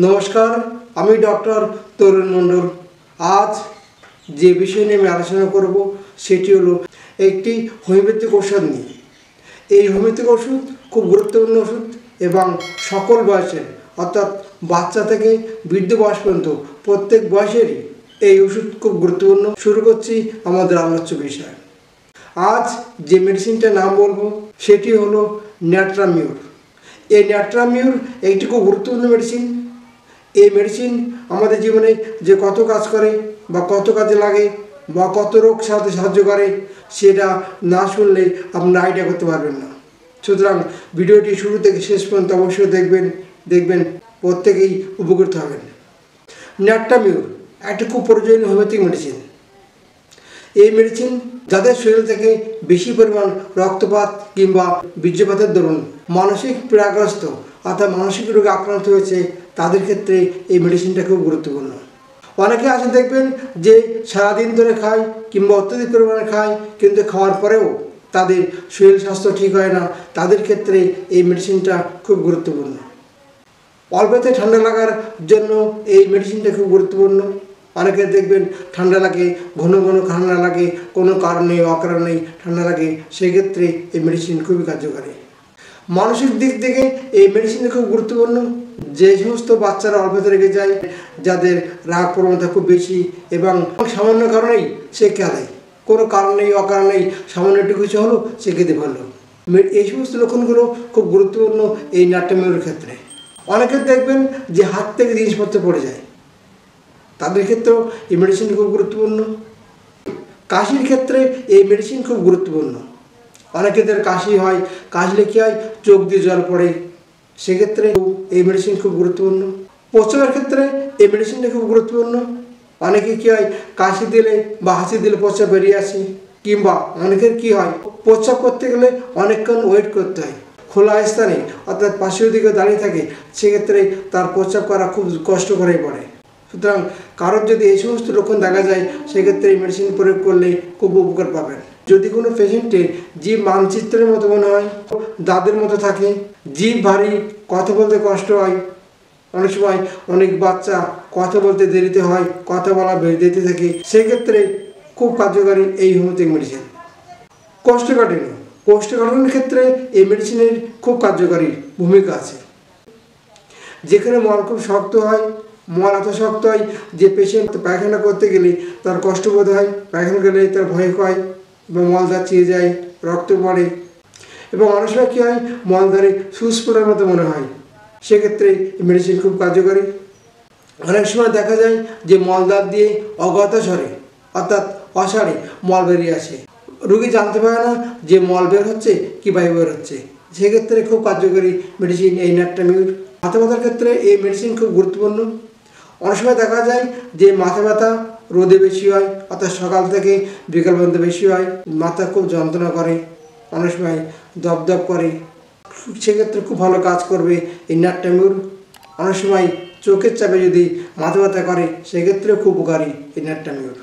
नमस्कार আমি ডক্টর তরুণ মণ্ডল। आज যে বিষয় নিয়ে আমি আলোচনা করব সেটি হলো একটি হোমিওপ্যাথিক ওষুধ নিয়ে। এই হোমিওপ্যাথিক ওষুধ খুব গুরুত্বপূর্ণ ওষুধ এবং সকল বয়সের অর্থাৎ বাচ্চা থেকে বৃদ্ধ বয়স পর্যন্ত প্রত্যেক বয়সেরই এই ওষুধ খুব গুরুত্বপূর্ণ। শুরু করছি আমাদের আলোচ্য বিষয়। আজ যে মেডিসিনটার নাম বলবো সেটি হলো ন্যাট্রামিউর। এই ন্যাট্রামিউর একটি খুব গুরুত্বপূর্ণ মেডিসিন। এই মেডিসিন আমাদের জীবনে যে কত কাজ করে বা কত কাজে লাগে বা কত রোগ সারাতে সাহায্য করে সেটা না শুনলে আপনারা আইডিয়া করতে পারবেন না। সুতরাং ভিডিওটি শুরু থেকে শেষ পর্যন্ত অবশ্যই দেখবেন প্রত্যেকেই উপকৃত হবেন। ন্যাট্রামিউর একটি খুব প্রয়োজনীয় হোমিওপ্যাথিক মেডিসিন। এই মেডিসিন যাদের শরীর থেকে বেশি পরিমাণ রক্তপাত কিংবা বীর্যপাতের দরুন মানসিক পীড়াগ্রস্ত অর্থাৎ মানসিক রোগে আক্রান্ত হয়েছে তাদের ক্ষেত্রে এই মেডিসিনটা খুব গুরুত্বপূর্ণ। অনেকে আছে দেখবেন যে সারাদিন ধরে খায় কিংবা অত্যধিক পরিমাণে খায়, কিন্তু খাওয়ার পরেও তাদের শরীর স্বাস্থ্য ঠিক হয় না। তাদের ক্ষেত্রে এই মেডিসিনটা খুব গুরুত্বপূর্ণ। অল্পতে ঠান্ডা লাগার জন্য এই মেডিসিনটা খুব গুরুত্বপূর্ণ। অনেকে দেখবেন ঠান্ডা লাগে, ঘন ঘন ঠান্ডা লাগে, কোনো কারণে অকারণেই ঠান্ডা লাগে, সেক্ষেত্রে এই মেডিসিন খুবই কার্যকারী। মানসিক দিক থেকে এই মেডিসিনটা খুব গুরুত্বপূর্ণ। যে সমস্ত বাচ্চারা অল্পতে রেগে যায়, যাদের রাগ প্রবণতা খুব বেশি এবং সামান্য কারণেই সে কাঁদে, কোনো কারণ নেই অকারণেই সামান্য একটু কিছু হলো সে কেঁদে ফেললো, এই সমস্ত লক্ষণগুলো খুব গুরুত্বপূর্ণ এই ন্যাট্রামিউরের ক্ষেত্রে। অনেকে দেখবেন যে হাত থেকে জিনিসপত্র পড়ে যায়, তাদের ক্ষেত্রেও এই মেডিসিন খুব গুরুত্বপূর্ণ। কাশির ক্ষেত্রে এই মেডিসিন খুব গুরুত্বপূর্ণ। অনেকেদের কাশি হয়, কাশলে কী হয় চোখ দিয়ে জল পড়ে, সেক্ষেত্রে এই মেডিসিন খুব গুরুত্বপূর্ণ। প্রস্রাবের ক্ষেত্রে এই মেডিসিনটা খুব গুরুত্বপূর্ণ। অনেকে কী হয় কাশি দিলে বা হাসি দিলে প্রস্রাব বেরিয়ে আসে, কিংবা অনেকের কী হয় প্রস্রাব করতে গেলে অনেকক্ষণ ওয়েট করতে হয়, খোলা স্থানে অর্থাৎ পাশের দিকে দাঁড়িয়ে থাকে, সেক্ষেত্রে তার প্রস্রাব করা খুব কষ্ট করে পড়ে। সুতরাং কারোর যদি এই সমস্ত লক্ষণ দেখা যায় সেক্ষেত্রে এই মেডিসিন প্রয়োগ করলে খুব উপকার পাবেন। যদি কোনো পেশেন্টের জিভ মানচিত্রের মতো মনে হয়, দাঁতের মতো থাকে, জিভ ভারী, কথা বলতে কষ্ট হয়, অনেক সময় অনেক বাচ্চা কথা বলতে দেরিতে হয়, কথা বলা দেরিতে থাকে, সেক্ষেত্রে খুব কার্যকারী এই হোমিওপ্যাথিক মেডিসিন। কোষ্ঠকাঠিন্যের ক্ষেত্রে এই মেডিসিনের খুব কার্যকারী ভূমিকা আছে। যেখানে মল খুব শক্ত হয়, মল এত শক্ত হয় যে পেশেন্ট পায়খানা করতে গেলে তার কষ্ট বোধ হয়, পায়খানা গেলে তার ভয় হয় এবং মলদ্বার চিয়ে যায়, রক্ত পড়ে এবং অনেক সময় কী হয় মলদ্বারে সুস্ফোটার মতো মনে হয়, সেক্ষেত্রে মেডিসিন খুব কার্যকারী। অনেক সময় দেখা যায় যে মলদ্বার দিয়ে অগত স্বরে অর্থাৎ অসাড়ে মল বেরিয়ে আসে, রোগী জানতে পারে না যে মল বের হচ্ছে কীভাবে বের হচ্ছে, সেক্ষেত্রে খুব কার্যকারী মেডিসিন এই ন্যাট্রামিউর। মাথা ব্যথার ক্ষেত্রে এই মেডিসিন খুব গুরুত্বপূর্ণ। অনেক সময় দেখা যায় যে মাথা ব্যথা রোদে বেশি হয় অর্থাৎ সকাল থেকে বিকাল পর্যন্ত বেশি হয়, মাথা খুব যন্ত্রণা করে, অনেক সময় দপদপ করে, সেক্ষেত্রে খুব ভালো কাজ করবে এই ন্যাট্রামিউর। অনেক সময় চোখের চাপে যদি মাথা ব্যথা করে সেক্ষেত্রেও খুব উপকারী এই ন্যাট্রামিউর।